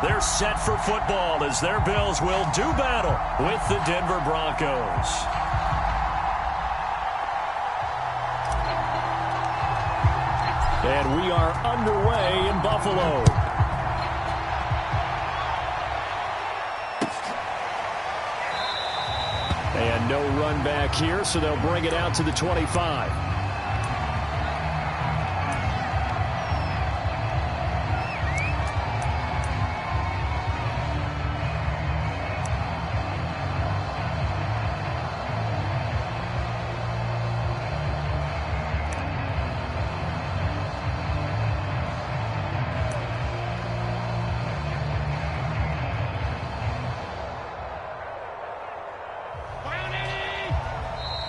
They're set for football as their Bills will do battle with the Denver Broncos. And we are underway in Buffalo. And no run back here, so they'll bring it out to the 25.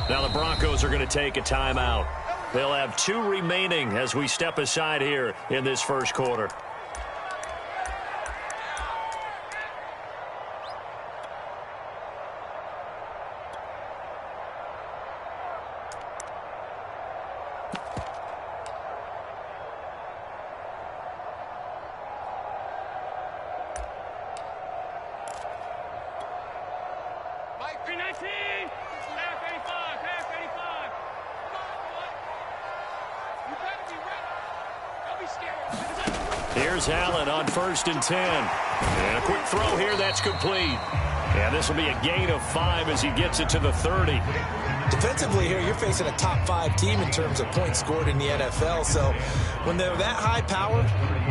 Now the Broncos are going to take a timeout. They'll have 2 remaining as we step aside here in this first quarter. Here's Allen on 1st and 10. And a quick throw here, that's complete. And this will be a gain of 5 as he gets it to the 30. Defensively here, you're facing a top 5 team in terms of points scored in the NFL. So when they're that high powered,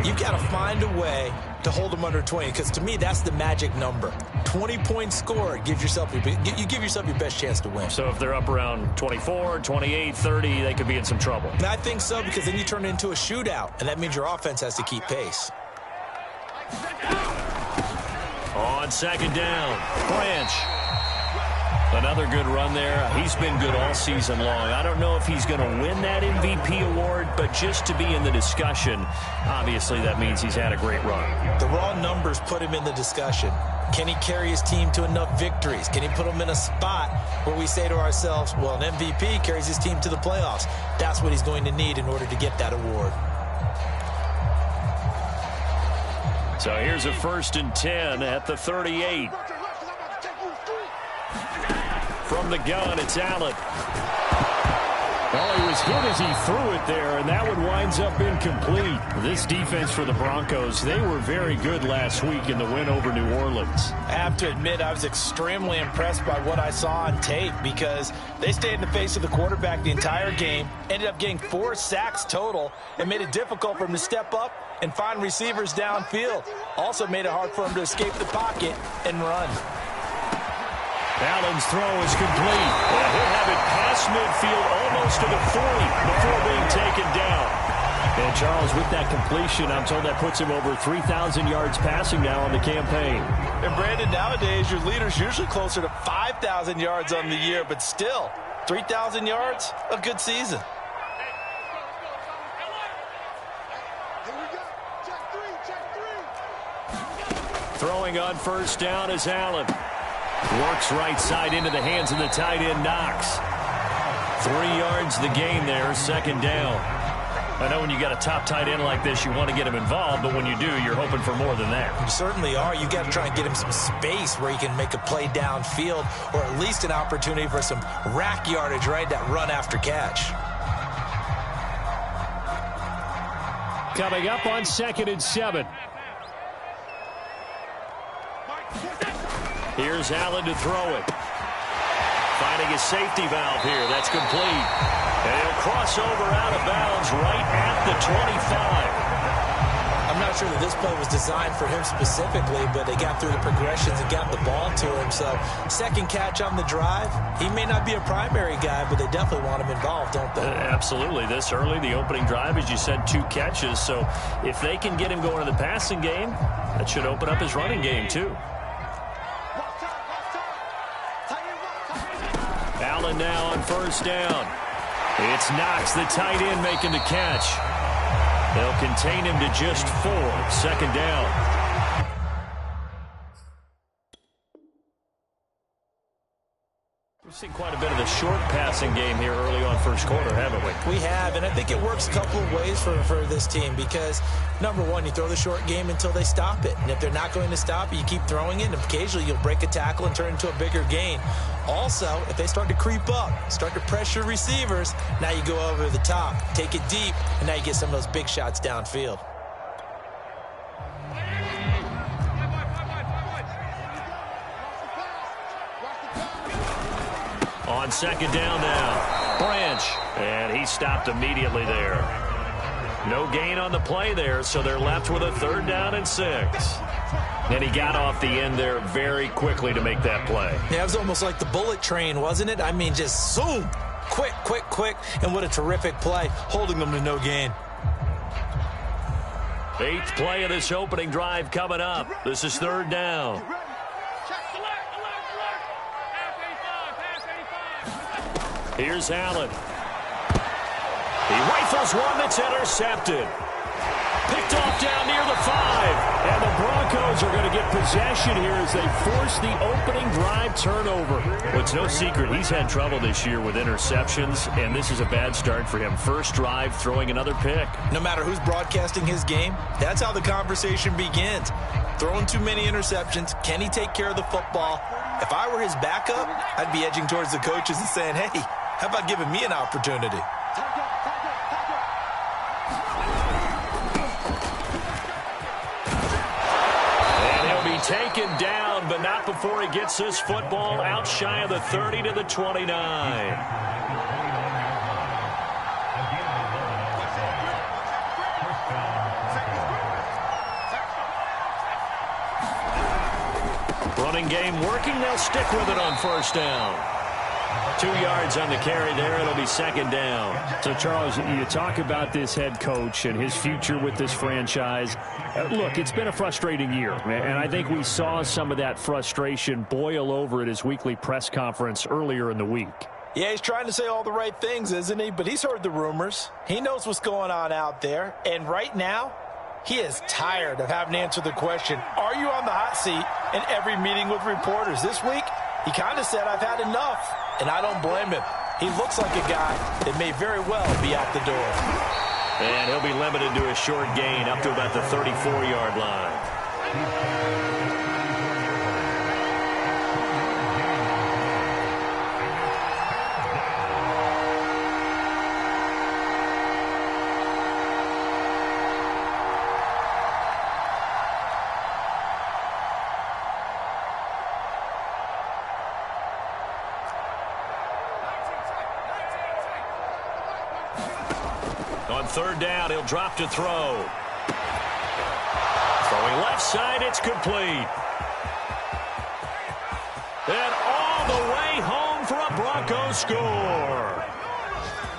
you've got to find a way to hold them under 20. Because to me, that's the magic number. 20 points scored, you give yourself your best chance to win. So if they're up around 24, 28, 30, they could be in some trouble. And I think so, because then you turn it into a shootout, and that means your offense has to keep pace. On 2nd down, Branch. Another good run there. He's been good all season long. I don't know if he's going to win that MVP award, but just to be in the discussion, obviously that means he's had a great run. The raw numbers put him in the discussion. Can he carry his team to enough victories? Can he put them in a spot where we say to ourselves, well, an MVP carries his team to the playoffs. That's what he's going to need in order to get that award. So here's a 1st and 10 at the 38. From the gun, it's Allen. Well, he was hit as he threw it there, and that one winds up incomplete. This defense for the Broncos, they were very good last week in the win over New Orleans. I have to admit, I was extremely impressed by what I saw on tape because they stayed in the face of the quarterback the entire game, ended up getting 4 sacks total, and made it difficult for him to step up and find receivers downfield. Also made it hard for him to escape the pocket and run. Allen's throw is complete. And he'll have it past midfield almost to the 40 before being taken down. And Charles, with that completion, I'm told that puts him over 3,000 yards passing now on the campaign. And Brandon, nowadays your leader's usually closer to 5,000 yards on the year, but still, 3,000 yards, a good season. Throwing on 1st down is Allen. Works right side into the hands of the tight end, Knox. 3 yards the gain there, 2nd down. I know when you got a top tight end like this, you want to get him involved, but when you do, you're hoping for more than that. You certainly are. You got to try and get him some space where he can make a play downfield, or at least an opportunity for some rack yardage, right? That run after catch. Coming up on 2nd and 7. Here's Allen to throw it. Finding a safety valve here. That's complete. And he'll cross over out of bounds right at the 25. I'm not sure that this play was designed for him specifically, but they got through the progressions and got the ball to him. So 2nd catch on the drive. He may not be a primary guy, but they definitely want him involved, don't they? Absolutely. This early, the opening drive, as you said, 2 catches. So if they can get him going in the passing game, that should open up his running game too. Allen now on 1st down. It's Knox, the tight end, making the catch. They'll contain him to just 4. 2nd down. We've seen quite a bit of the short passing game here early on first quarter, haven't we? We have, and I think it works a couple of ways for this team because, number one, you throw the short game until they stop it. And if they're not going to stop it, you keep throwing it, and occasionally you'll break a tackle and turn it into a bigger gain. Also, if they start to creep up, start to pressure receivers, now you go over the top, take it deep, and now you get some of those big shots downfield. On second down now, Branch, and he stopped immediately there. No gain on the play there, so they're left with a 3rd down and 6. And he got off the end there very quickly to make that play. Yeah, it was almost like the bullet train, wasn't it? I mean, just zoom, quick, quick, quick, and what a terrific play, holding them to no gain. 8th play of this opening drive coming up. This is 3rd down. Here's Allen. He rifles one that's intercepted. Picked off down near the 5. And the Broncos are going to get possession here as they force the opening drive turnover. Well, it's no secret he's had trouble this year with interceptions, and this is a bad start for him. First drive, throwing another pick. No matter who's broadcasting his game, that's how the conversation begins. Throwing too many interceptions. Can he take care of the football? If I were his backup, I'd be edging towards the coaches and saying, hey, how about giving me an opportunity? And he'll be taken down, but not before he gets this football out shy of the 30 to the 29. Running game working. They'll stick with it on 1st down. 2 yards on the carry there. It'll be 2nd down. So, Charles, you talk about this head coach and his future with this franchise. Look, it's been a frustrating year, and I think we saw some of that frustration boil over at his weekly press conference earlier in the week. Yeah, he's trying to say all the right things, isn't he? But he's heard the rumors. He knows what's going on out there. And right now, he is tired of having to answer the question, are you on the hot seat in every meeting with reporters? This week, he kind of said, I've had enough. And I don't blame him. He looks like a guy that may very well be out the door. And he'll be limited to a short gain up to about the 34-yard line. On 3rd down, he'll drop to throw. Throwing left side, it's complete. And all the way home for a Broncos score.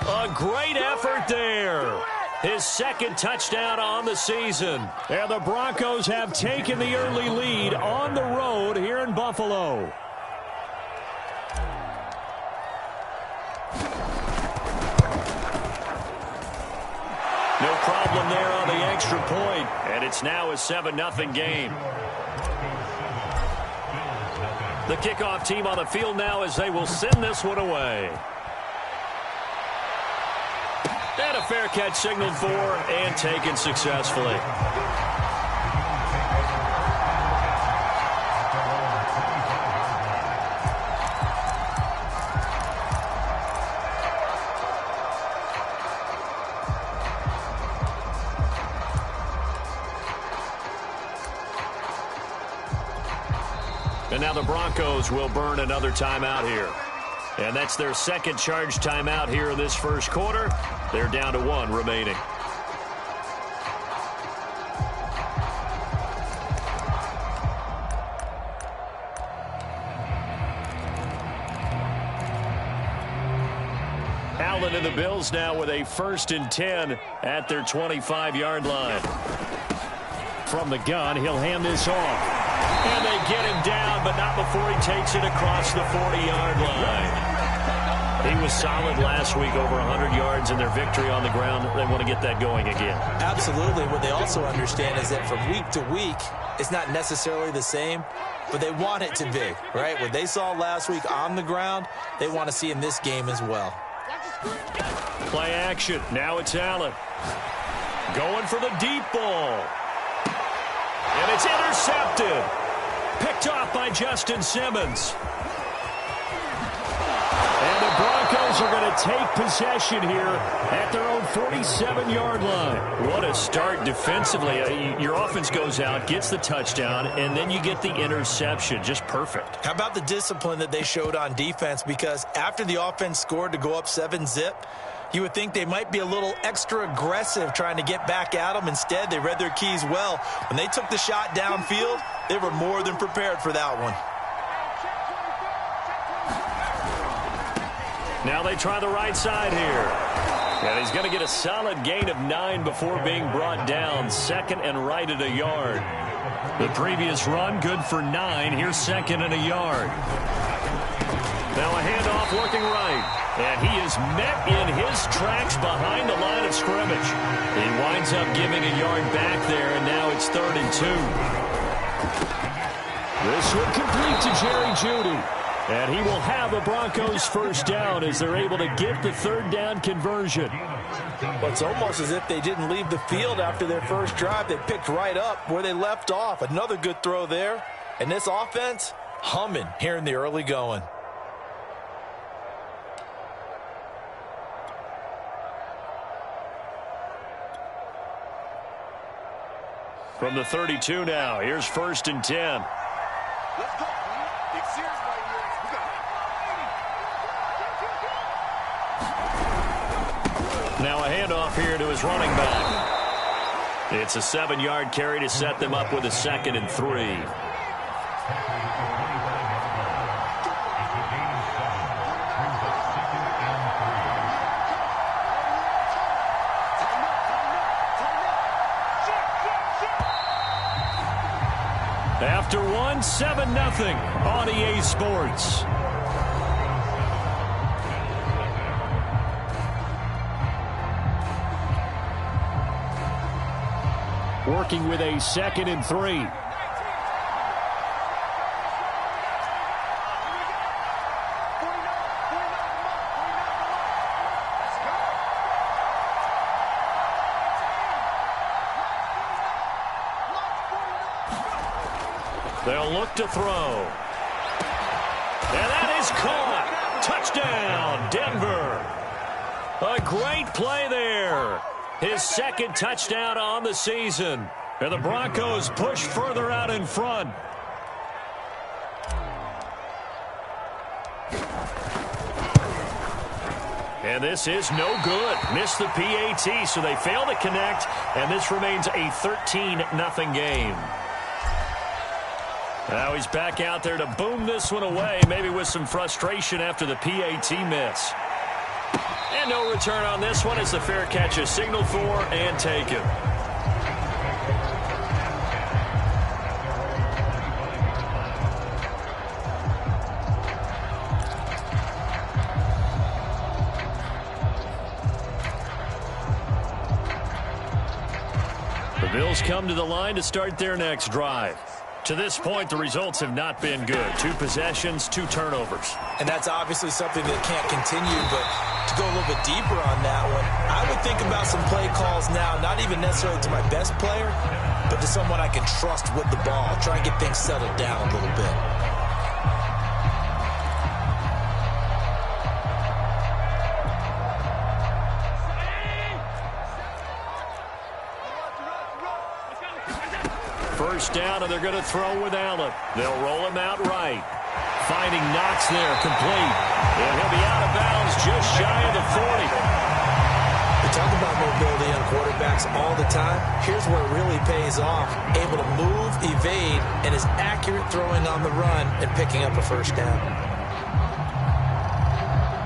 A great effort there. His 2nd touchdown on the season. And the Broncos have taken the early lead on the road here in Buffalo. No problem there on the extra point, and it's now a 7-0 game. The kickoff team on the field now as they will send this one away. And a fair catch signaled for and taken successfully. And now the Broncos will burn another timeout here. And that's their 2nd charge timeout here in this first quarter. They're down to 1 remaining. Allen and the Bills now with a 1st and 10 at their 25-yard line. From the gun, he'll hand this off. And they get him down, but not before he takes it across the 40-yard line. He was solid last week, over 100 yards in their victory on the ground. They want to get that going again. Absolutely. What they also understand is that from week to week, it's not necessarily the same. but they want it to be, right? What they saw last week on the ground, they want to see in this game as well. Play action. Now it's Allen. Going for the deep ball. And it's intercepted. Picked off by Justin Simmons. And the Broncos are going to take possession here at their own 47-yard line. What a start defensively. Your offense goes out, gets the touchdown, and then you get the interception. Just perfect. How about the discipline that they showed on defense? Because after the offense scored to go up 7-zip, you would think they might be a little extra aggressive trying to get back at them. Instead, they read their keys well. When they took the shot downfield, they were more than prepared for that one. Now they try the right side here. And he's going to get a solid gain of 9 before being brought down. Second and right at a yard. The previous run, good for 9. Here's second and a yard. Now a handoff working right. And he is met in his tracks behind the line of scrimmage. He winds up giving a yard back there, and now it's 3rd and 2. This will complete to Jerry Jeudy. And he will have a Broncos first down as they're able to get the 3rd down conversion. Well, it's almost as if they didn't leave the field after their first drive. They picked right up where they left off. Another good throw there. And this offense, humming here in the early going. From the 32 now, here's 1st and 10. Let's go. It's serious right here. Now a handoff here to his running back. It's a 7-yard carry to set them up with a 2nd and 3. After one, 7-0 on EA Sports. Working with a 2nd and 3. They'll look to throw. And that is caught. Touchdown, Denver. A great play there. His 2nd touchdown on the season. And the Broncos push further out in front. And this is no good. Missed the PAT, so they fail to connect. And this remains a 13-0 game. Now he's back out there to boom this one away, maybe with some frustration after the PAT miss. And no return on this one as the fair catch is signaled for and taken. The Bills come to the line to start their next drive. To this point, the results have not been good. 2 possessions, 2 turnovers. And that's obviously something that can't continue, but to go a little bit deeper on that one, I would think about some play calls now, not even necessarily to my best player, but to someone I can trust with the ball. Try and get things settled down a little bit. First down, and they're going to throw with Allen. They'll roll him out right. Finding Knox there, complete. And he'll be out of bounds just shy of the 40. We talk about mobility on quarterbacks all the time. Here's where it really pays off. Able to move, evade, and is accurate throwing on the run and picking up a first down.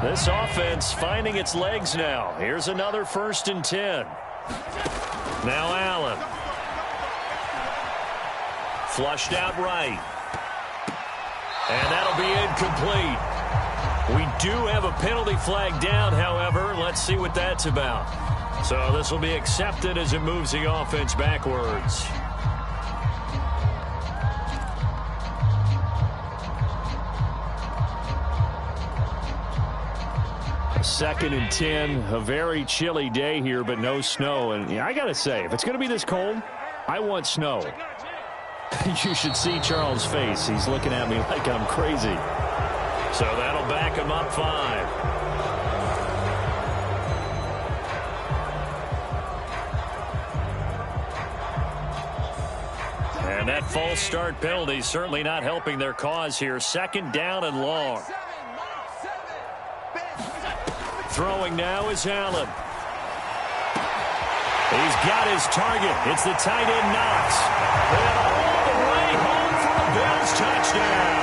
This offense finding its legs now. Here's another 1st and 10. Now Allen. Flushed out right. And that'll be incomplete. We do have a penalty flag down, however. Let's see what that's about. So this will be accepted as it moves the offense backwards. 2nd and 10. A very chilly day here, but no snow. And yeah, I got to say, if it's going to be this cold, I want snow. You should see Charles' face. He's looking at me like I'm crazy. So that'll back him up 5. And that false start penalty certainly not helping their cause here. 2nd down and long. Throwing now is Allen. He's got his target. It's the tight end Knox. And all the way home for the Bills touchdown.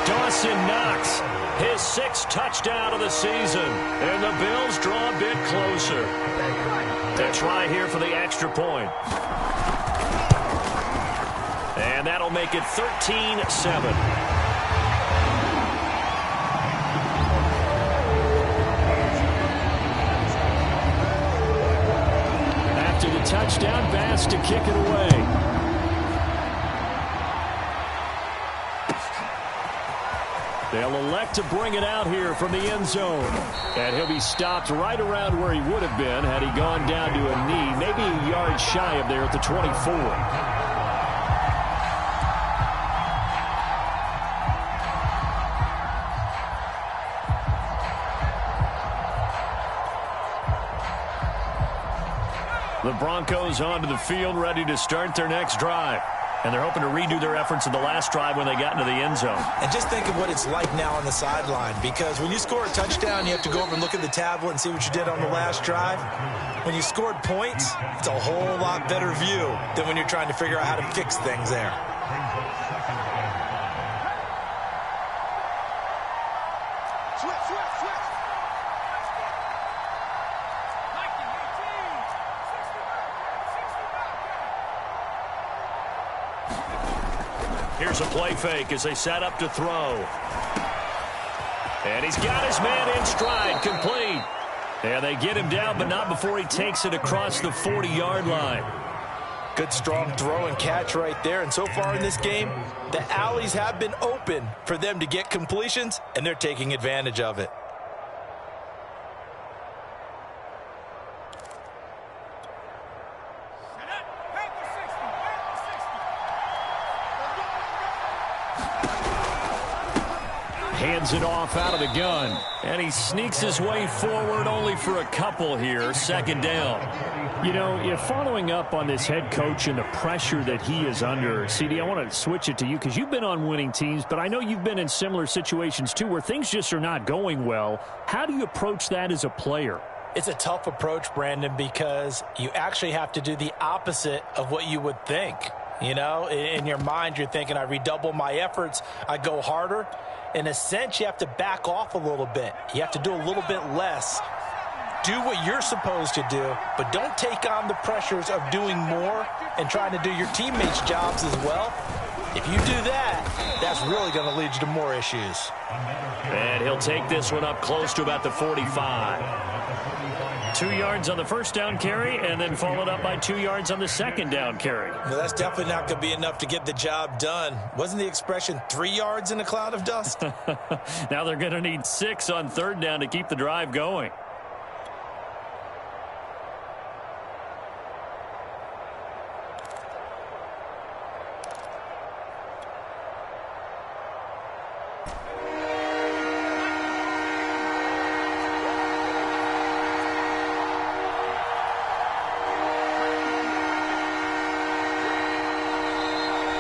Dawson Knox, his 6th touchdown of the season. And the Bills draw a bit closer. They try here for the extra point. And that'll make it 13-7. Touchdown pass to kick it away. They'll elect to bring it out here from the end zone. And he'll be stopped right around where he would have been had he gone down to a knee, maybe a yard shy of there at the 24. The Broncos onto the field, ready to start their next drive. And they're hoping to redo their efforts in the last drive when they got into the end zone. And just think of what it's like now on the sideline, because when you score a touchdown, you have to go over and look at the tablet and see what you did on the last drive. When you scored points, it's a whole lot better view than when you're trying to figure out how to fix things there. Here's a play fake as they set up to throw. And he's got his man in stride, complete. And they get him down, but not before he takes it across the 40-yard line. Good strong throw and catch right there. And so far in this game, the alleys have been open for them to get completions, and they're taking advantage of it. Hands it off out of the gun. And he sneaks his way forward only for a couple here. 2nd down. You know, if following up on this head coach and the pressure that he is under, CD, I want to switch it to you because you've been on winning teams, but I know you've been in similar situations too where things just are not going well. How do you approach that as a player? It's a tough approach, Brandon, because you actually have to do the opposite of what you would think. You know, in your mind, you're thinking, I redouble my efforts, I go harder. In a sense, you have to back off a little bit. You have to do a little bit less. Do what you're supposed to do, but don't take on the pressures of doing more and trying to do your teammates' jobs as well. If you do that, that's really going to lead you to more issues. And he'll take this one up close to about the 45. 2 yards on the first down carry, and then followed up by 2 yards on the second down carry. Well, that's definitely not going to be enough to get the job done. Wasn't the expression 3 yards in a cloud of dust? Now they're going to need 6 on 3rd down to keep the drive going.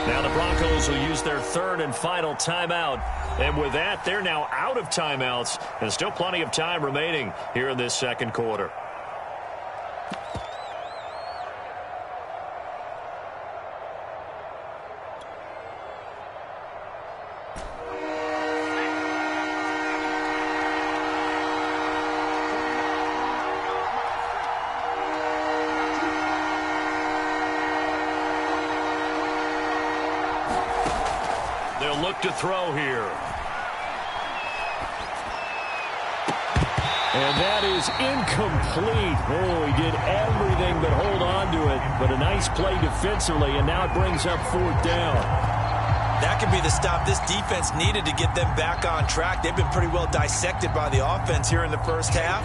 Now the Broncos will use their 3rd and final timeout. And with that, they're now out of timeouts. And still plenty of time remaining here in this 2nd quarter. They'll look to throw here. And that is incomplete. Oh, he did everything but hold on to it. But a nice play defensively, and now it brings up 4th down. That could be the stop this defense needed to get them back on track. They've been pretty well dissected by the offense here in the first half.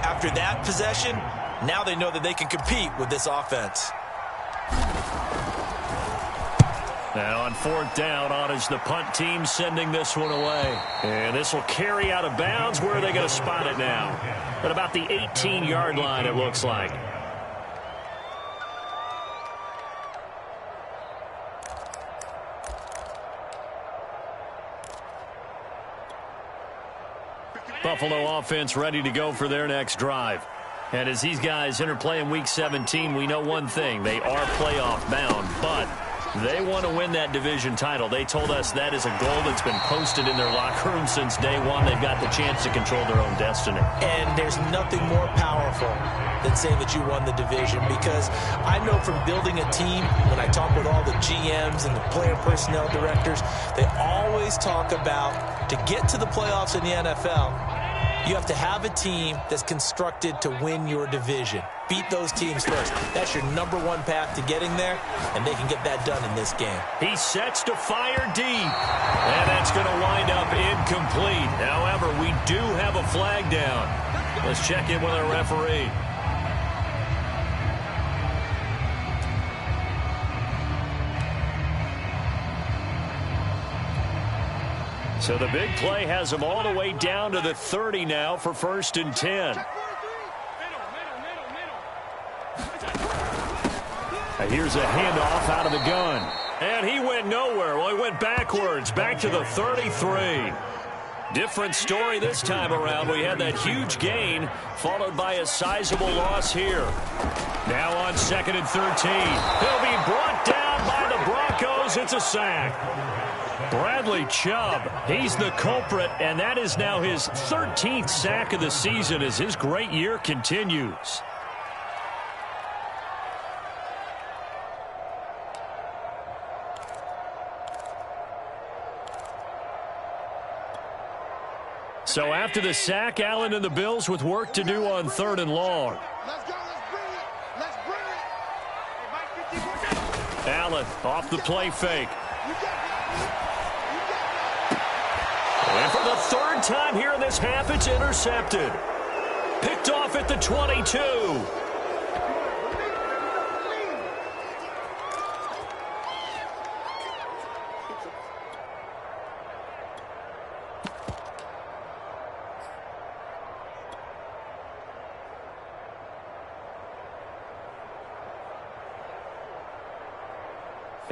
After that possession, now they know that they can compete with this offense. Now on fourth down, on is the punt team sending this one away. And this will carry out of bounds. Where are they going to spot it now? At about the 18-yard line, it looks like. Buffalo offense ready to go for their next drive. And as these guys interplay in Week 17, we know one thing. They are playoff bound, but they want to win that division title. They told us that is a goal that's been posted in their locker room since day one. They've got the chance to control their own destiny. And there's nothing more powerful than saying that you won the division, because I know from building a team, when I talk with all the GMs and the player personnel directors, they always talk about, to get to the playoffs in the NFL, you have to have a team that's constructed to win your division. Beat those teams first. That's your number one path to getting there, and they can get that done in this game. He sets to fire deep, and that's going to wind up incomplete. However, we do have a flag down. Let's check in with our referee. So the big play has them all the way down to the 30 now for 1st and 10. Here's a handoff out of the gun. And he went nowhere. Well, he went backwards, back to the 33. Different story this time around. We had that huge gain, followed by a sizable loss here. Now on 2nd and 13. He'll be brought down by the Broncos. It's a sack. Bradley Chubb, he's the culprit, and that is now his 13th sack of the season as his great year continues. So after the sack, Allen and the Bills with work to do on 3rd and long. Let's go. Let's bring it. Allen off the play fake. And for the 3rd time here in this half, it's intercepted. Picked off at the 22.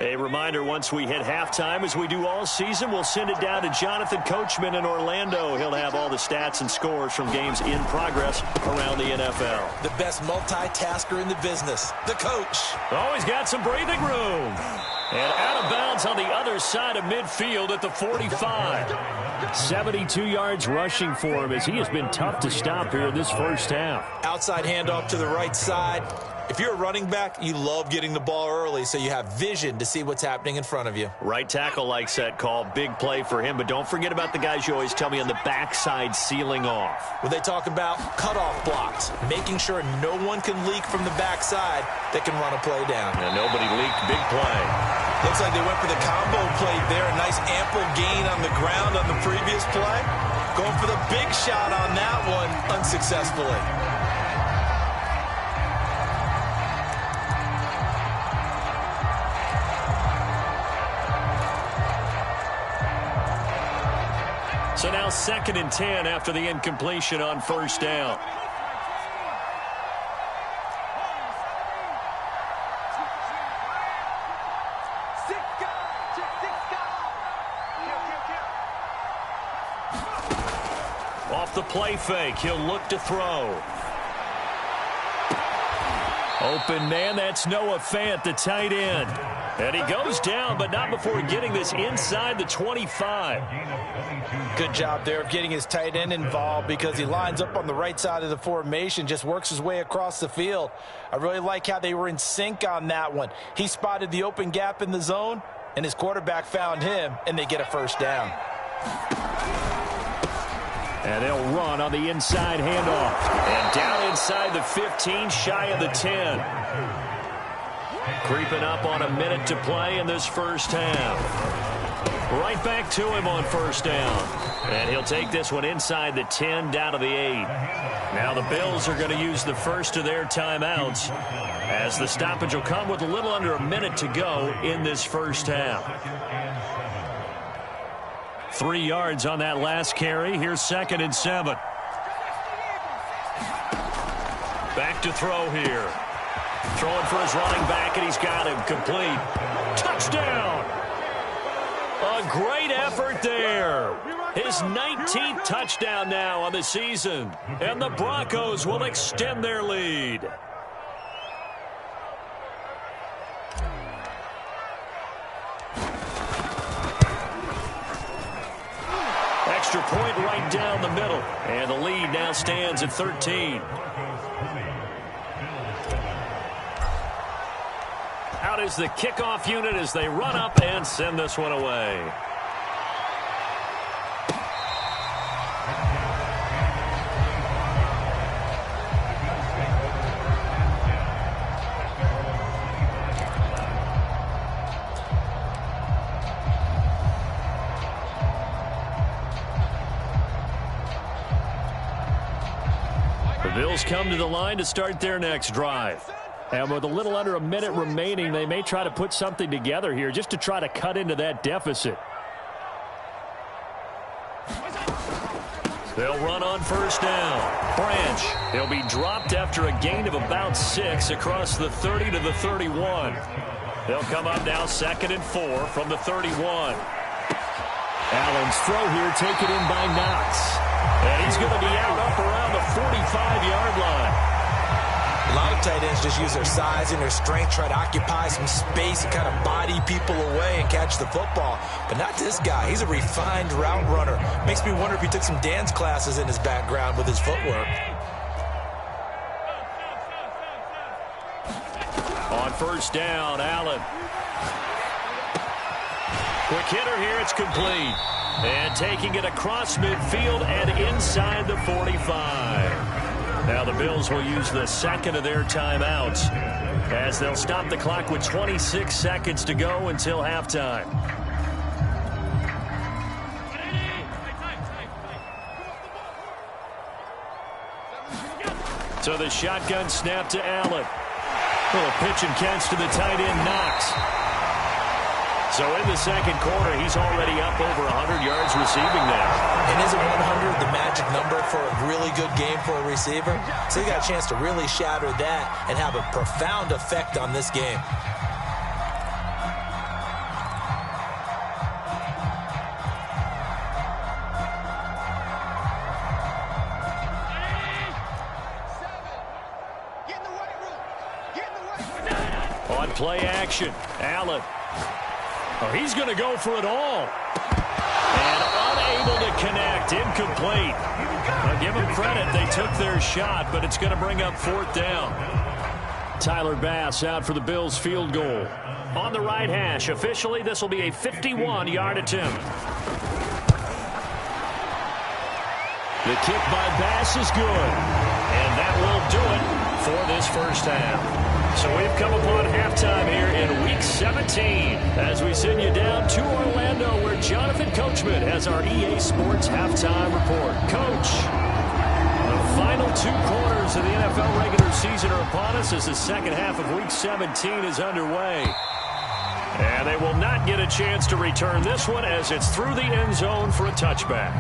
A reminder, once we hit halftime, as we do all season, we'll send it down to Jonathan Coachman in Orlando. He'll have all the stats and scores from games in progress around the NFL. The best multitasker in the business, the coach. Always got some breathing room. And out of bounds on the other side of midfield at the 45. 72 yards rushing for him as he has been tough to stop here in this first half. Outside handoff to the right side. If you're a running back, you love getting the ball early so you have vision to see what's happening in front of you. Right tackle likes that call. Big play for him. But don't forget about the guys you always tell me on the backside sealing off. When they talk about cutoff blocks, making sure no one can leak from the backside that can run a play down. And nobody leaked. Big play. Looks like they went for the combo play there. A nice ample gain on the ground on the previous play. Going for the big shot on that one unsuccessfully. So now 2nd and 10 after the incompletion on 1st down. Off the play fake, he'll look to throw. Open man, that's Noah Fant, the tight end. And he goes down, but not before getting this inside the 25. Good job there of getting his tight end involved, because he lines up on the right side of the formation, just works his way across the field. I really like how they were in sync on that one. He spotted the open gap in the zone, and his quarterback found him, and they get a 1st down. And they'll run on the inside handoff. And down inside the 15, shy of the 10. Creeping up on a minute to play in this first half. Right back to him on first down. And he'll take this one inside the 10 down to the 8. Now the Bills are going to use the first of their timeouts as the stoppage will come with a little under a minute to go in this first half. 3 yards on that last carry. Here's 2nd and 7. Back to throw here. Throwing for his running back, and he's got him complete. Touchdown! A great effort there. His 19th touchdown now on the season. And the Broncos will extend their lead. Extra point right down the middle. And the lead now stands at 13. Out is the kickoff unit as they run up and send this one away. The Bills come to the line to start their next drive. And with a little under a minute remaining, they may try to put something together here just to try to cut into that deficit. They'll run on first down. Branch. He'll be dropped after a gain of about 6 across the 30 to the 31. They'll come up now 2nd and 4 from the 31. Allen's throw here taken in by Knox. And he's going to be out up around the 45-yard line. A lot of tight ends just use their size and their strength, try to occupy some space and kind of body people away and catch the football. But not this guy. He's a refined route runner. Makes me wonder if he took some dance classes in his background with his footwork. On first down, Allen. Quick hitter here, it's complete. And taking it across midfield and inside the 45. Now the Bills will use the 2nd of their timeouts as they'll stop the clock with 26 seconds to go until halftime. So the shotgun snap to Allen. Little pitch and catch to the tight end, Knox. So in the second quarter, he's already up over 100 yards receiving now. And isn't 100 the magic number for a really good game for a receiver? So he got a chance to really shatter that and have a profound effect on this game. On play action, Allen. Oh, he's going to go for it all. And unable to connect, incomplete. I'll give them credit, they took their shot, but it's going to bring up 4th down. Tyler Bass out for the Bills field goal. On the right hash, officially this will be a 51-yard attempt. The kick by Bass is good. And that will do it for this first half. So we've come upon halftime here in Week 17 as we send you down to Orlando where Jonathan Coachman has our EA Sports halftime report. Coach, the final 2 quarters of the NFL regular season are upon us as the second half of Week 17 is underway. And they will not get a chance to return this one as it's through the end zone for a touchback.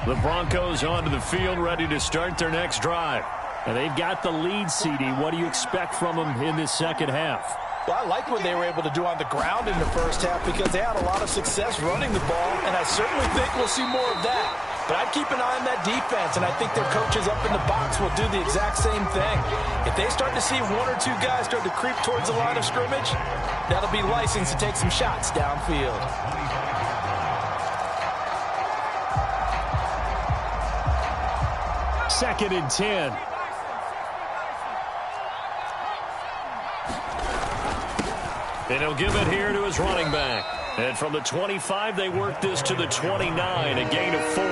The Broncos onto the field, ready to start their next drive. And they've got the lead, CD. What do you expect from them in this second half? Well, I like what they were able to do on the ground in the first half because they had a lot of success running the ball, and I certainly think we'll see more of that. But I'd keep an eye on that defense, and I think their coaches up in the box will do the exact same thing. If they start to see 1 or 2 guys start to creep towards the line of scrimmage, that'll be license to take some shots downfield. 2nd and 10. And he'll give it here to his running back. And from the 25, they work this to the 29, a gain of 4.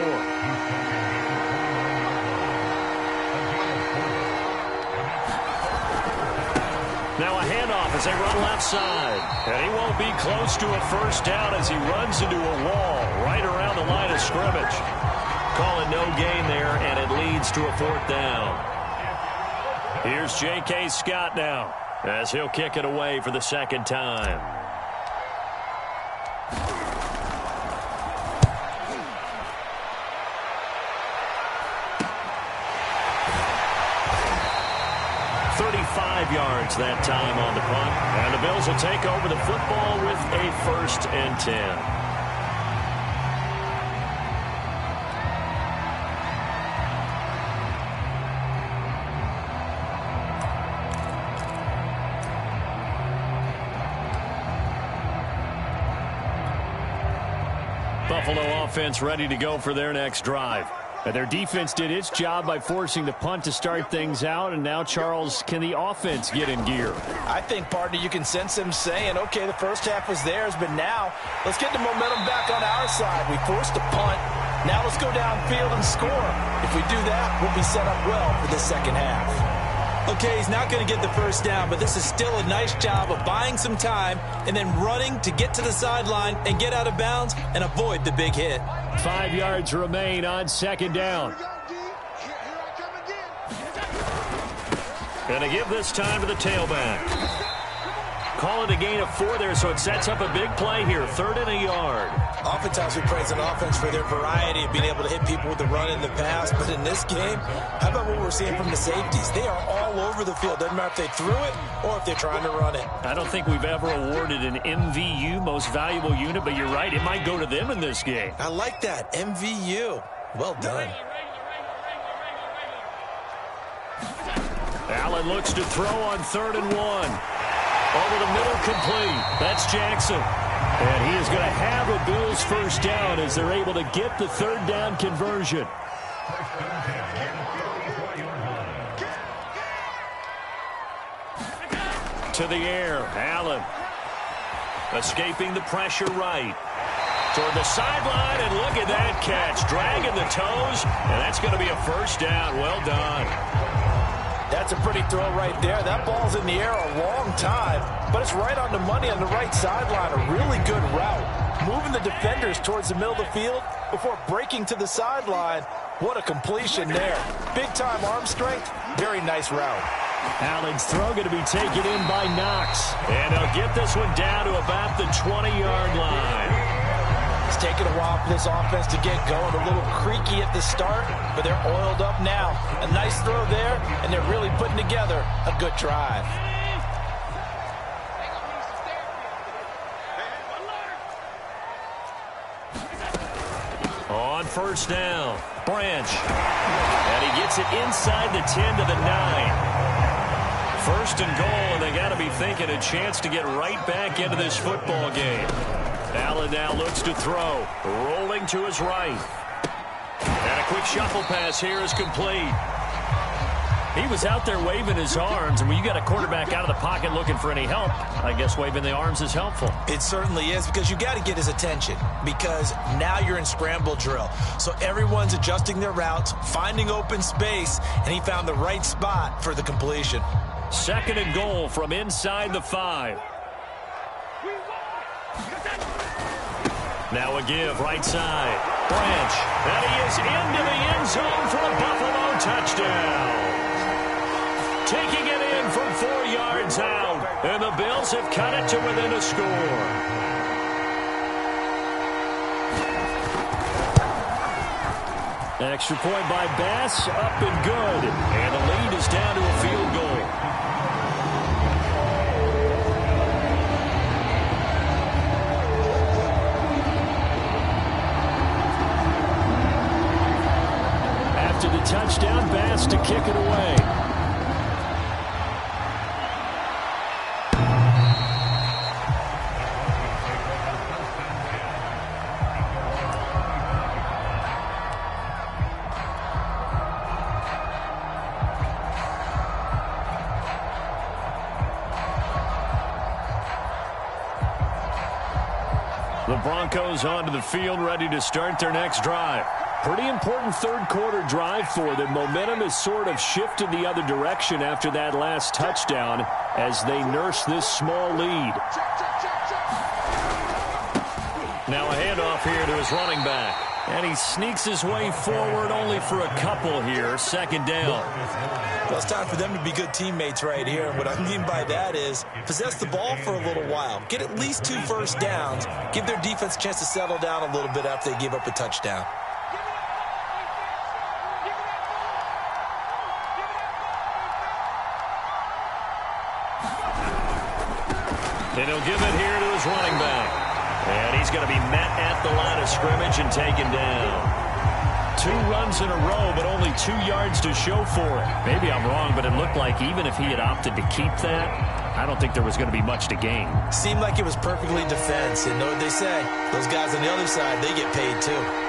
Now a handoff as they run left side. And he won't be close to a first down as he runs into a wall right around the line of scrimmage. Call it no gain there, and it leads to a 4th down. Here's J.K. Scott now as he'll kick it away for the 2nd time. Yards that time on the punt, and the Bills will take over the football with a 1st and 10. Buffalo offense ready to go for their next drive. Their defense did its job by forcing the punt to start things out, and now, Charles, can the offense get in gear? I think, partner, you can sense them saying, okay, the first half was theirs, but now let's get the momentum back on our side. We forced a punt. Now let's go downfield and score. If we do that, we'll be set up well for the second half. Okay, he's not going to get the first down, but this is still a nice job of buying some time and then running to get to the sideline and get out of bounds and avoid the big hit. 5 yards remain on 2nd down. Going to give this time to the tailback. Call it a gain of 4 there, so it sets up a big play here. 3rd and a yard. Oftentimes we praise an offense for their variety of being able to hit people with the run in the pass, but in this game, how about what we're seeing from the safeties? They are all over the field. Doesn't matter if they threw it or if they're trying to run it. I don't think we've ever awarded an MVU, most valuable unit, but you're right, it might go to them in this game. I like that, MVU. Well done. Allen looks to throw on 3rd and 1. Over the middle, complete. That's Jackson. And he is going to have a Bills first down as they're able to get the 3rd down conversion. To the air, Allen. Escaping the pressure right. Toward the sideline, and look at that catch. Dragging the toes, and that's going to be a first down. Well done. That's a pretty throw right there. That ball's in the air a long time, but it's right on the money on the right sideline. A really good route. Moving the defenders towards the middle of the field before breaking to the sideline. What a completion there. Big-time arm strength. Very nice route. Allen's throw going to be taken in by Knox. And they'll get this one down to about the 20-yard line. It's taken a while for this offense to get going. A little creaky at the start, but they're oiled up now. A nice throw there, and they're really putting together a good drive. On first down, Branch. And he gets it inside the 10 to the 9. First and goal, and they got to be thinking a chance to get right back into this football game. Allen now looks to throw. Rolling to his right. And a quick shuffle pass here is complete. He was out there waving his arms, and when you got a quarterback out of the pocket looking for any help, I guess waving the arms is helpful. It certainly is, because you got to get his attention, because now you're in scramble drill. So everyone's adjusting their routes, finding open space, and he found the right spot for the completion. 2nd and goal from inside the 5. Now a give, right side. Branch. And he is into the end zone for a Buffalo touchdown. Taking it in from 4 yards out. And the Bills have cut it to within a score. Extra point by Bass, up and good. And the lead is down to a field goal. After the touchdown, Bass to kick it away. The Broncos onto the field, ready to start their next drive. Pretty important third quarter drive for them. Momentum has sort of shifted the other direction after that last touchdown as they nurse this small lead. Now a handoff here to his running back. And he sneaks his way forward only for a couple here. Second down. Well, it's time for them to be good teammates right here. And what I mean by that is possess the ball for a little while. Get at least 2 first downs. Give their defense a chance to settle down a little bit after they give up a touchdown. And he'll give it here to his running back. And he's going to be met at the line of scrimmage and taken down. 2 runs in a row, but only 2 yards to show for it. Maybe I'm wrong, but it looked like even if he had opted to keep that, I don't think there was going to be much to gain. Seemed like it was perfectly defense. And know what they say? Those guys on the other side, they get paid too.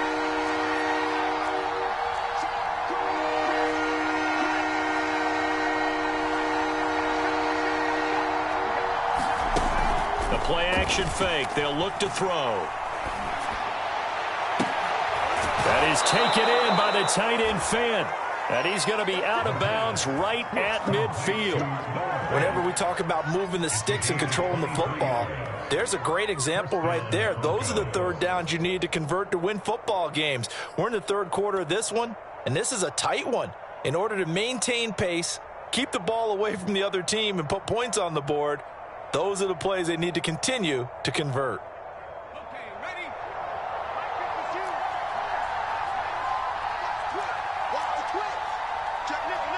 Play action fake. They'll look to throw. That is taken in by the tight end Fan. And he's going to be out of bounds right at midfield. Whenever we talk about moving the sticks and controlling the football, there's a great example right there. Those are the third downs you need to convert to win football games. We're in the third quarter of this one, and this is a tight one. In order to maintain pace, keep the ball away from the other team, and put points on the board, those are the plays they need to continue to convert. Okay, ready? Watch the twist. Check nickel.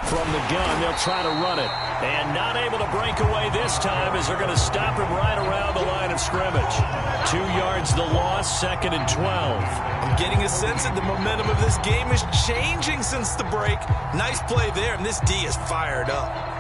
From the gun, they'll try to run it. And not able to break away this time as they're going to stop him right around the line of scrimmage. 2 yards the loss, 2nd and 12. I'm getting a sense that the momentum of this game is changing since the break. Nice play there, and this D is fired up.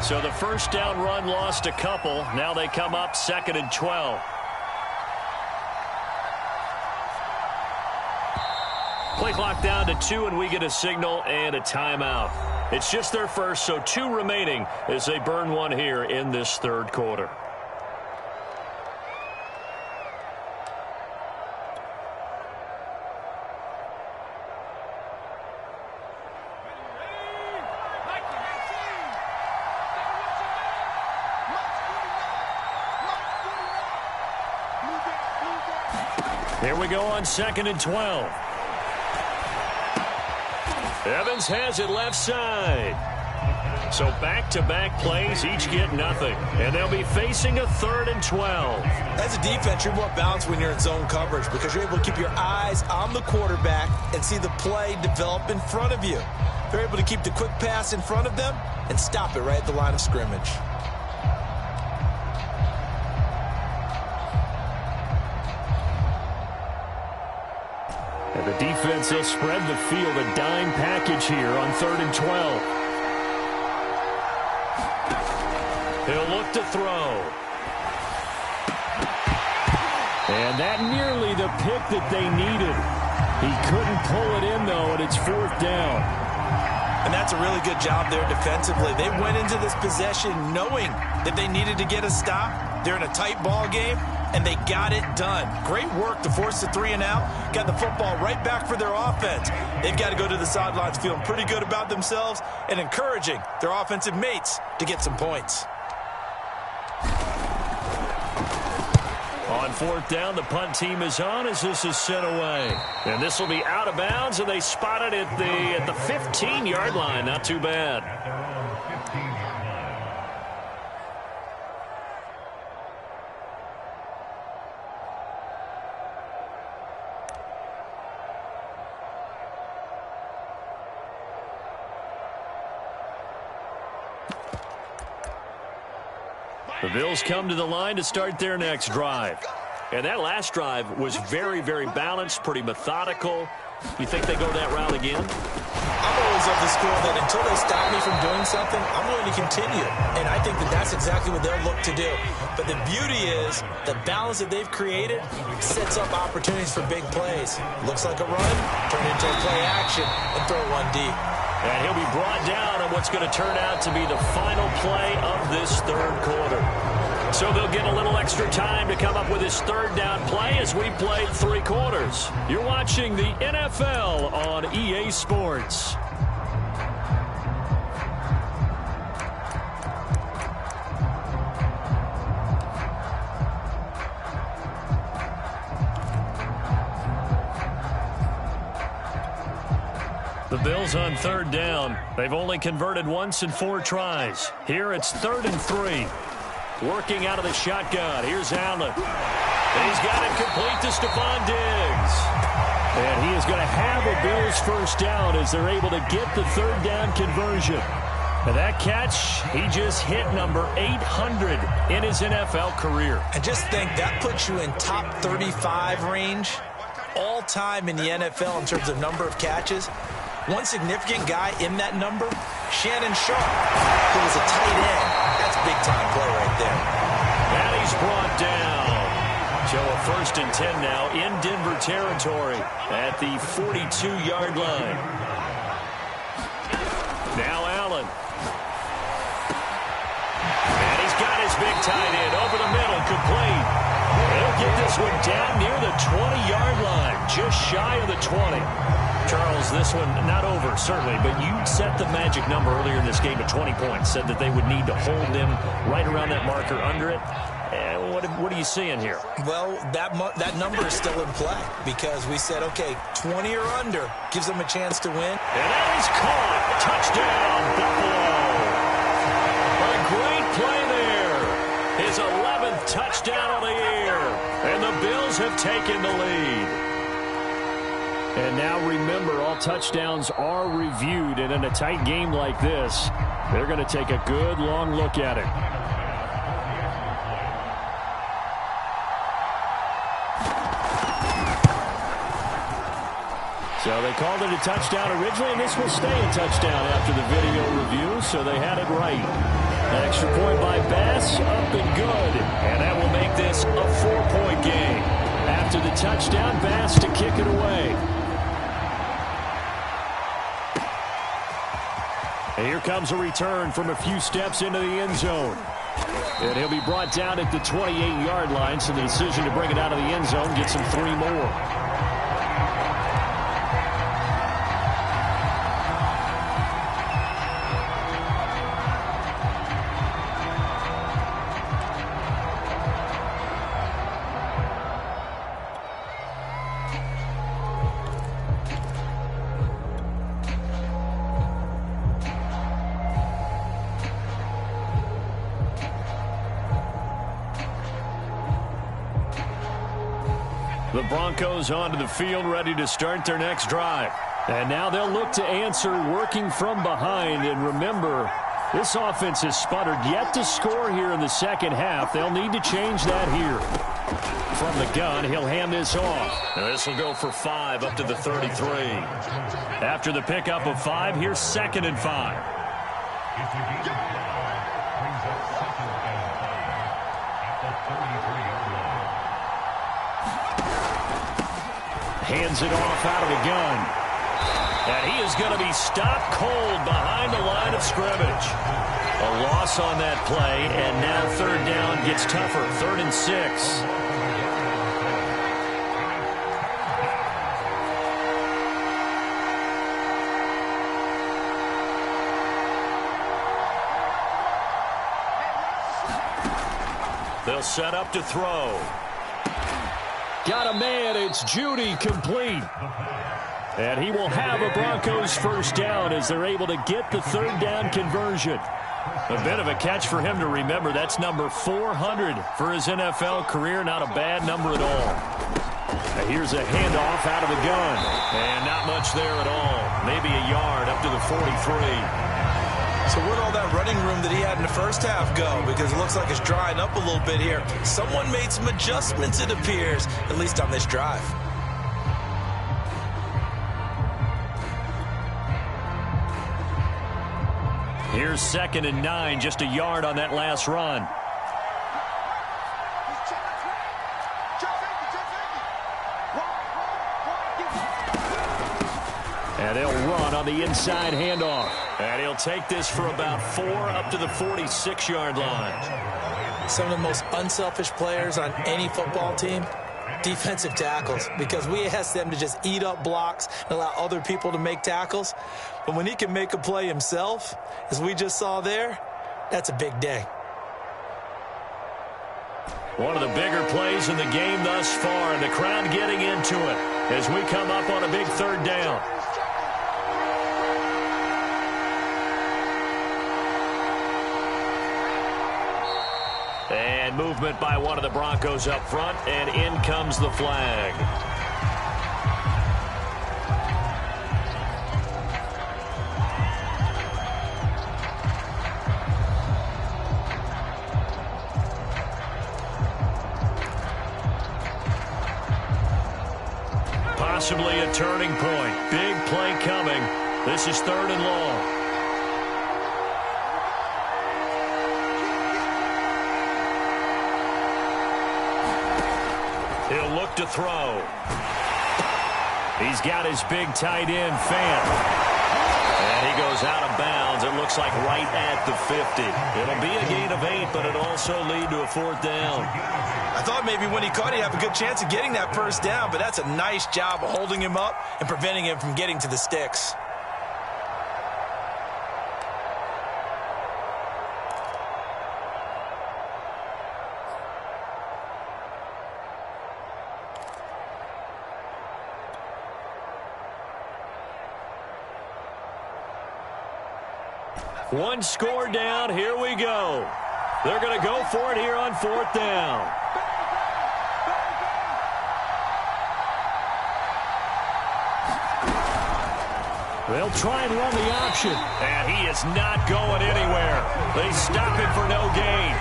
So the first down run lost a couple. Now they come up 2nd and 12. Play clock down to 2, and we get a signal and a timeout. It's just their first, so 2 remaining as they burn one here in this third quarter. Here we go on 2nd and 12. Evans has it left side. So back-to-back plays, each get nothing. And they'll be facing a 3rd and 12. As a defense, you're more balanced when you're in zone coverage because you're able to keep your eyes on the quarterback and see the play develop in front of you. They're able to keep the quick pass in front of them and stop it right at the line of scrimmage. And the defense will spread the field, a dime package here on 3rd and 12. He'll look to throw. And that nearly the pick that they needed. He couldn't pull it in, though, and it's 4th down. And that's a really good job there defensively. They went into this possession knowing that they needed to get a stop. They're in a tight ball game, and they got it done. Great work to force the 3 and out. Got the football right back for their offense. They've got to go to the sidelines feeling pretty good about themselves and encouraging their offensive mates to get some points. On 4th down, the punt team is on as this is sent away. And this will be out of bounds, and they spot it at the 15-yard line. Not too bad. The Bills come to the line to start their next drive. And that last drive was very, very balanced, pretty methodical. You think they go that route again? I'm always of the school that until they stop me from doing something, I'm going to continue. And I think that that's exactly what they'll look to do. But the beauty is the balance that they've created sets up opportunities for big plays. Looks like a run, turn it into a play action, and throw one deep. And he'll be brought down on what's going to turn out to be the final play of this third quarter. So they'll get a little extra time to come up with his third down play as we played 3 quarters. You're watching the NFL on EA Sports. The Bills on third down. They've only converted once in 4 tries. Here it's 3rd and 3. Working out of the shotgun. Here's Allen. And he's got it complete to Stephon Diggs. And he is going to have a Bills first down as they're able to get the third down conversion. And that catch, he just hit number 800 in his NFL career. I just think that puts you in top 35 range all time in the NFL in terms of number of catches. One significant guy in that number, Shannon Sharp, who was a tight end. That's big-time play right there. And he's brought down. So a 1st and 10 now in Denver territory at the 42-yard line. Now Allen. And he's got his big tight end over the middle, complete. He'll get this one down near the 20-yard line, just shy of the 20. Charles, this one not over, certainly, but you set the magic number earlier in this game at 20 points, said that they would need to hold them right around that marker under it. What are you seeing here? Well, that number is still in play because we said, okay, 20 or under gives them a chance to win. And that is caught. Touchdown, Buffalo. A great play there. His 11th touchdown of the year. And the Bills have taken the lead. And now remember, all touchdowns are reviewed, and in a tight game like this, they're going to take a good long look at it. So they called it a touchdown originally, and this will stay a touchdown after the video review, so they had it right. An extra point by Bass, up and good, and that will make this a 4-point game. After the touchdown, Bass to kick it away. And here comes a return from a few steps into the end zone. And he'll be brought down at the 28-yard line, so the decision to bring it out of the end zone gets him 3 more. The Broncos onto the field, ready to start their next drive. And now they'll look to answer working from behind. And remember, this offense has sputtered yet to score here in the second half. They'll need to change that here. From the gun, he'll hand this off. And this will go for 5 up to the 33. After the pickup of 5, here's 2nd and 5. Hands it off out of the gun. And he is going to be stopped cold behind the line of scrimmage. A loss on that play, and now 3rd down gets tougher. 3rd and 6. They'll set up to throw. Got a man, it's Judy, complete. And he will have a Broncos first down as they're able to get the 3rd down conversion. A bit of a catch for him to remember. That's number 400 for his NFL career. Not a bad number at all. Now here's a handoff out of the gun. And not much there at all. Maybe a yard up to the 43. So where'd all that running room that he had in the first half go? Because it looks like it's drying up a little bit here. Someone made some adjustments, it appears, at least on this drive. Here's 2nd and 9, just a yard on that last run. And they'll run on the inside handoff. And he'll take this for about 4 up to the 46-yard line. Some of the most unselfish players on any football team, defensive tackles, because we ask them to just eat up blocks and allow other people to make tackles. But when he can make a play himself, as we just saw there, that's a big day. One of the bigger plays in the game thus far, and the crowd getting into it as we come up on a big 3rd down. And movement by one of the Broncos up front, and in comes the flag. Possibly a turning point. Big play coming. This is 3rd and long. He'll look to throw. He's got his big tight end, Fant. And he goes out of bounds. It looks like right at the 50. It'll be a gain of 8, but it'll also lead to a 4th down. I thought maybe when he caught, he'd have a good chance of getting that 1st down, but that's a nice job of holding him up and preventing him from getting to the sticks. One score down. Here we go. They're going to go for it here on 4th down. They'll try and run the option. And he is not going anywhere. They stop him for no gain.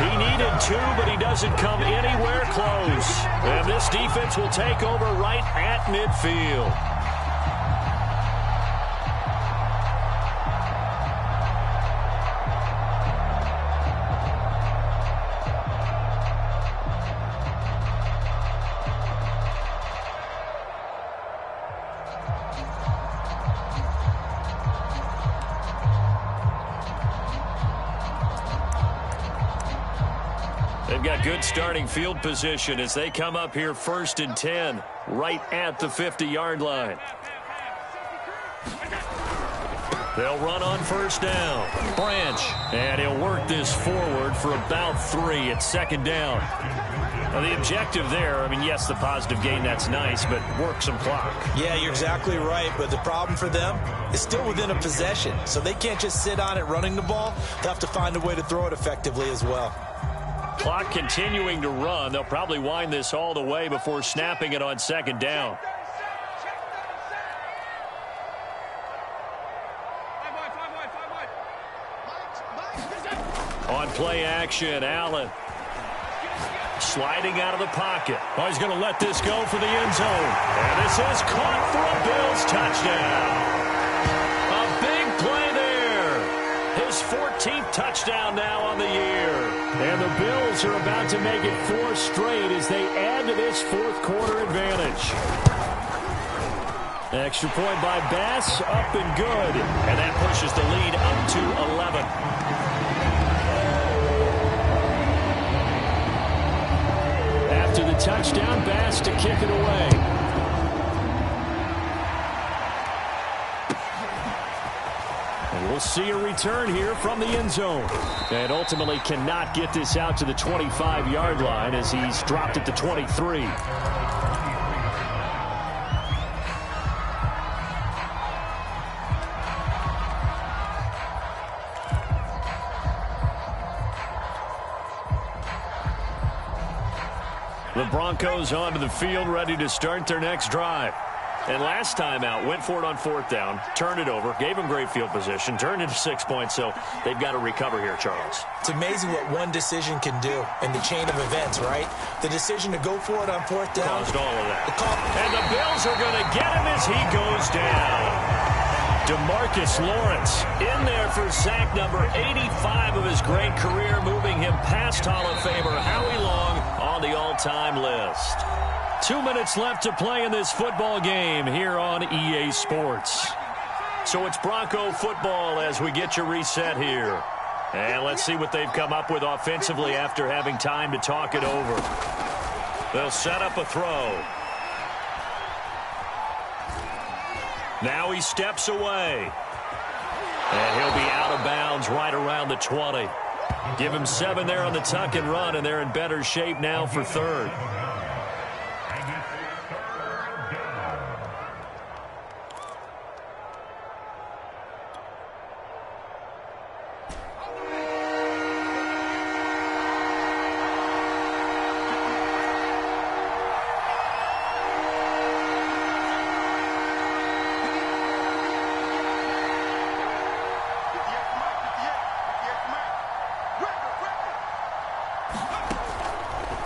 He needed 2, but he doesn't come anywhere close. And this defense will take over right at midfield. They've got good starting field position as they come up here 1st and 10, right at the 50-yard line. They'll run on 1st down. Branch, and he'll work this forward for about 3 at 2nd down. Now, the objective there, I mean, yes, the positive gain, that's nice, but work some clock. Yeah, you're exactly right, but the problem for them is still within a possession, so they can't just sit on it running the ball. They'll have to find a way to throw it effectively as well. Clock continuing to run. They'll probably wind this all the way before snapping it on 2nd down. On play action, Allen. Sliding out of the pocket. Oh, he's going to let this go for the end zone. And this is caught for a Bills touchdown. A big play there. His 14th touchdown now on the year. And the Bills are about to make it 4 straight as they add to this 4th quarter advantage. Extra point by Bass, up and good. And that pushes the lead up to 11. After the touchdown, Bass to kick it away. And we'll see a return here from the end zone. And ultimately cannot get this out to the 25-yard line as he's dropped at the 23. The Broncos onto the field, ready to start their next drive. And last time out, went for it on 4th down, turned it over, gave them great field position, turned into 6 points, so they've got to recover here, Charles. It's amazing what one decision can do in the chain of events, right? The decision to go for it on 4th down. Caused all of that. And the Bills are going to get him as he goes down. DeMarcus Lawrence in there for sack number 85 of his great career, moving him past Hall of Famer Howie Long on the all-time list. 2 minutes left to play in this football game here on EA Sports. So it's Bronco football as we get you reset here. And let's see what they've come up with offensively after having time to talk it over. They'll set up a throw. Now he steps away. And he'll be out of bounds right around the 20. Give him 7 there on the tuck and run, and they're in better shape now for third.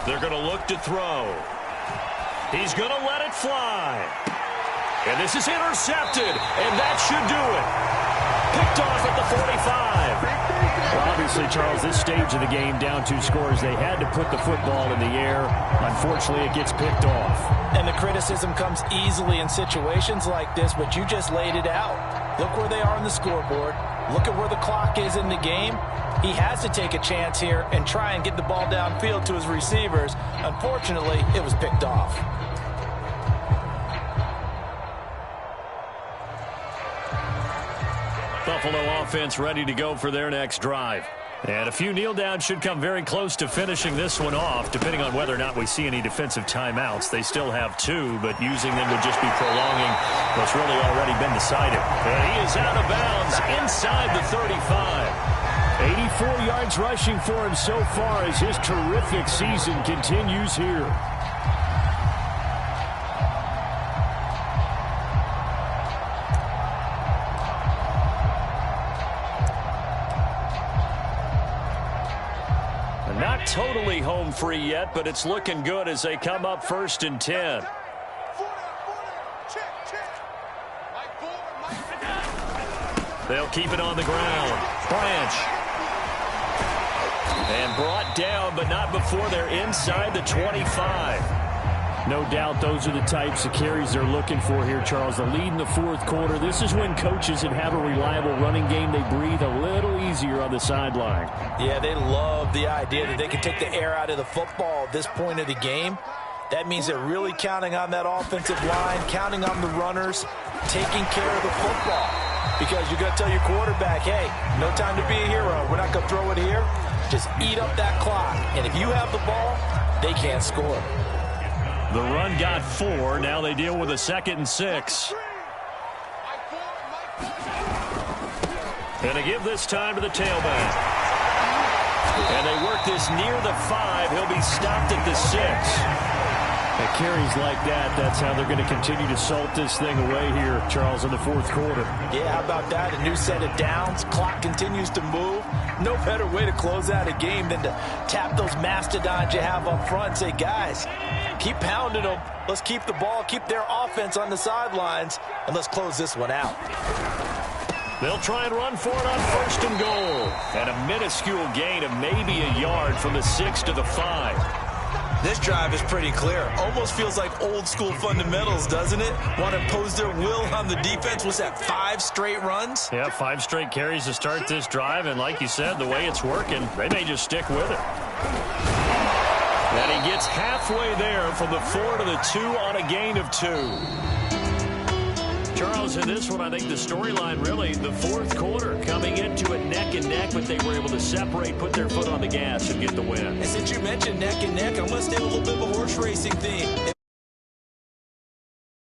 They're going to look to throw. He's going to let it fly. And this is intercepted, and that should do it. Picked off at the 45. Well, obviously, Charles, this stage of the game, down 2 scores, they had to put the football in the air. Unfortunately, it gets picked off. And the criticism comes easily in situations like this, but you just laid it out. Look where they are on the scoreboard. Look at where the clock is in the game. He has to take a chance here and try and get the ball downfield to his receivers. Unfortunately, it was picked off. Buffalo offense ready to go for their next drive. And a few kneel downs should come very close to finishing this one off, depending on whether or not we see any defensive timeouts. They still have 2, but using them would just be prolonging what's really already been decided. And he is out of bounds inside the 35. 84 yards rushing for him so far as his terrific season continues here. Not totally home free yet, but it's looking good as they come up 1st and 10. They'll keep it on the ground. Branch. And brought down, but not before they're inside the 25. No doubt those are the types of carries they're looking for here, Charles. The lead in the 4th quarter. This is when coaches that have a reliable running game, they breathe a little easier on the sideline. Yeah, they love the idea that they can take the air out of the football at this point of the game. That means they're really counting on that offensive line, counting on the runners, taking care of the football. Because you're going to tell your quarterback, hey, no time to be a hero. We're not going to throw it here. Just eat up that clock. And if you have the ball, they can't score. The run got 4. Now they deal with a 2nd and 6. And they give this time to the tailback. And they work this near the 5. He'll be stopped at the 6. At carries like that, that's how they're going to continue to salt this thing away here, Charles, in the 4th quarter. Yeah, how about that? A new set of downs. Clock continues to move. No better way to close out a game than to tap those mastodons you have up front and say, guys, keep pounding them. Let's keep the ball, keep their offense on the sidelines, and let's close this one out. They'll try and run for it on 1st and goal. And a minuscule gain of maybe a yard from the 6 to the 5. This drive is pretty clear. Almost feels like old school fundamentals, doesn't it? Want to impose their will on the defense. Was that 5 straight runs? Yeah, 5 straight carries to start this drive. And like you said, the way it's working, they may just stick with it. And he gets halfway there from the 4 to the 2 on a gain of 2. Charles, in this one, I think the storyline really, the 4th quarter, coming into it neck and neck, but they were able to separate, put their foot on the gas, and get the win. And since you mentioned neck and neck, I'm going to stay with a little bit of a horse racing theme.